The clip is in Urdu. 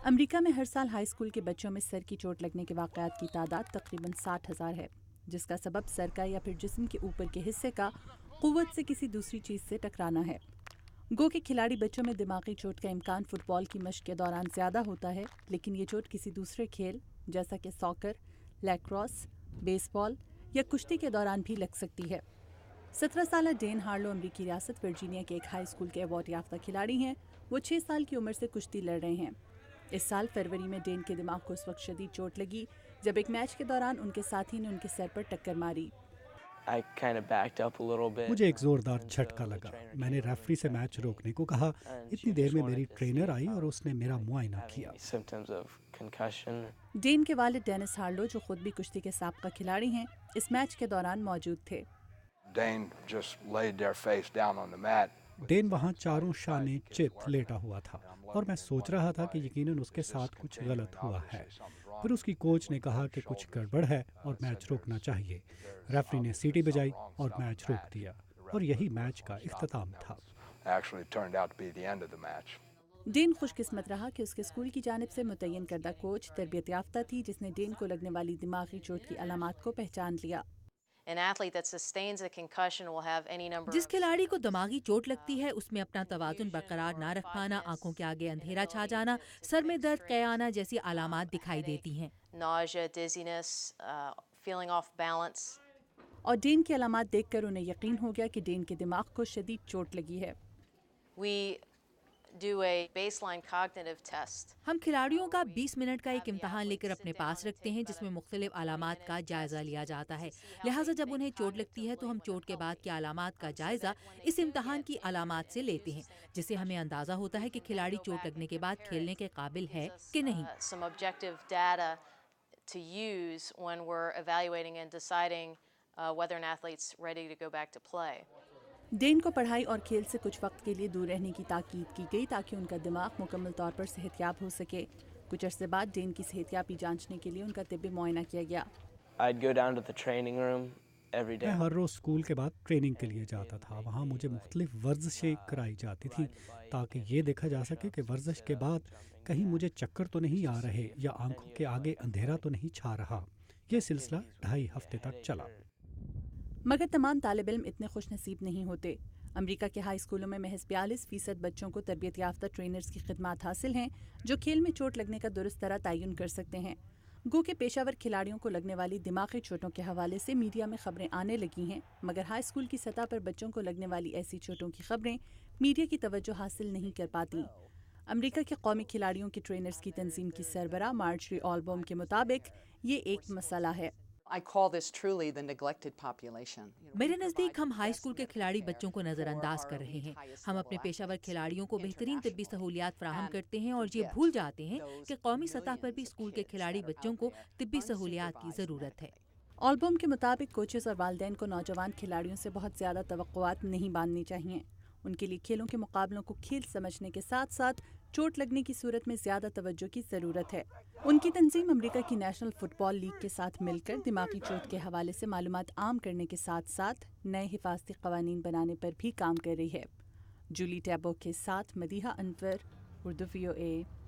امریکہ میں ہر سال ہائی اسکول کے بچوں میں سر کی چوٹ لگنے کے واقعات کی تعداد تقریباً 60,000 ہے، جس کا سبب سر کا یا پھر جسم کے اوپر کے حصے کا قوت سے کسی دوسری چیز سے ٹکرانا ہے۔ گو کہ کھلاڑی بچوں میں دماغی چوٹ کا امکان فٹ بال کی مشق کے دوران زیادہ ہوتا ہے، لیکن یہ چوٹ کسی دوسرے کھیل جیسا کہ ساکر، لیکروس، بیس بال یا کشتی کے دوران بھی لگ سکتی ہے۔ 17 سالہ ڈین ہارلو امریکی ریاست ورجینیا کے ایک ہائی اسکول کے ایوارڈ یافتہ کھلاڑی ہیں۔ وہ 6 سال کی عمر سے کشتی لڑ رہے ہیں۔ اس سال فروری میں ڈین کے دماغ کو اس وقت شدید چوٹ لگی جب ایک میچ کے دوران ان کے ساتھی نے ان کے سر پر ٹکر ماری۔ مجھے ایک زوردار جھٹکا لگا۔ میں نے ریفری سے میچ روکنے کو کہا۔ اتنی دیر میں میری ٹرینر آئی اور اس نے میرا معائنہ کیا۔ ڈین کے والد ڈینس ہارلو، جو خود بھی کشتی کے سابقہ کھلاڑی ہیں، اس میچ کے دوران موجود تھے۔ ڈین وہاں چاروں شانے چت لیٹا ہوا تھا اور میں سوچ رہا تھا کہ یقیناً اس کے ساتھ کچھ غلط ہوا ہے۔ پھر اس کی کوچ نے کہا کہ کچھ گڑبڑ ہے اور میچ روکنا چاہیے۔ ریفری نے سیٹی بجائی اور میچ روک دیا اور یہی میچ کا اختتام تھا۔ ڈین خوش قسمت رہا کہ اس کے اسکول کی جانب سے متعین کردہ کوچ تربیت یافتہ تھی، جس نے ڈین کو لگنے والی دماغی چوٹ کی علامات کو پہچان لیا۔ جس کھلاڑی کو دماغی چوٹ لگتی ہے اس میں اپنا توازن برقرار نہ رکھ پانا، آنکھوں کے آگے اندھیرا چھا جانا، سر میں درد، قے آنا جیسی علامات دکھائی دیتی ہیں۔ اور ڈین کی علامات دیکھ کر انہیں یقین ہو گیا کہ ڈین کے دماغ کو شدید چوٹ لگی ہے۔ ہم کھلاڑیوں کا 20 منٹ کا ایک امتحان لے کر اپنے پاس رکھتے ہیں جس میں مختلف علامات کا جائزہ لیا جاتا ہے۔ لہٰذا جب انہیں چوٹ لگتی ہے تو ہم چوٹ کے بعد کی علامات کا جائزہ اس امتحان کی علامات سے لیتے ہیں، جس سے ہمیں اندازہ ہوتا ہے کہ کھلاڑی چوٹ لگنے کے بعد کھیلنے کے قابل ہے کہ نہیں۔ ڈین کو پڑھائی اور کھیل سے کچھ وقت کے لیے دور رہنے کی تاکید کی گئی تاکہ ان کا دماغ مکمل طور پر صحت یاب ہو سکے۔ کچھ عرصے بعد ڈین کی صحت یابی جانچنے کے لیے ان کا طبی معائنہ کیا گیا۔ میں ہر روز اسکول کے بعد ٹریننگ کے لیے جاتا تھا۔ وہاں مجھے مختلف ورزشیں کرائی جاتی تھیں تاکہ یہ دیکھا جا سکے کہ ورزش کے بعد کہیں مجھے چکر تو نہیں آ رہے یا آنکھوں کے آگے اندھیرا تو نہیں چھا رہا۔ یہ سلسلہ 2.5 ہفتے تک چلا۔ مگر تمام طالب علم اتنے خوش نصیب نہیں ہوتے۔ امریکہ کے ہائی اسکولوں میں محض 42% بچوں کو تربیت یافتہ ٹرینرز کی خدمات حاصل ہیں جو کھیل میں چوٹ لگنے کا درست طرح تعین کر سکتے ہیں۔ گو کہ پیشہ ور کھلاڑیوں کو لگنے والی دماغی چوٹوں کے حوالے سے میڈیا میں خبریں آنے لگی ہیں، مگر ہائی اسکول کی سطح پر بچوں کو لگنے والی ایسی چوٹوں کی خبریں میڈیا کی توجہ حاصل نہیں کر پاتی۔ امریکہ کے قومی کھلاڑیوں کے ٹرینرز کی تنظیم کی سربراہ مارجری آلبوم کے مطابق یہ ایک مسئلہ ہے۔ میرے نزدیک ہم ہائی اسکول کے کھلاڑی بچوں کو نظر انداز کر رہے ہیں۔ ہم اپنے پیشہ ور کھلاڑیوں کو بہترین طبی سہولیات فراہم کرتے ہیں اور یہ بھول جاتے ہیں کہ قومی سطح پر بھی اسکول کے کھلاڑی بچوں کو طبی سہولیات کی ضرورت ہے۔ آلبوم کے مطابق کوچز اور والدین کو نوجوان کھلاڑیوں سے بہت زیادہ توقعات نہیں باندھنی چاہیے۔ ان کے لیے کھیلوں کے مقابلوں کو کھیل سمجھنے کے ساتھ ساتھ چوٹ لگنے کی صورت میں زیادہ توجہ کی ضرورت ہے۔ ان کی تنظیم امریکہ کی نیشنل فٹ بال لیگ کے ساتھ مل کر دماغی چوٹ کے حوالے سے معلومات عام کرنے کے ساتھ ساتھ نئے حفاظتی قوانین بنانے پر بھی کام کر رہی ہے۔ جولی ٹیبو کے ساتھ مدیحہ انور، اردو VOA۔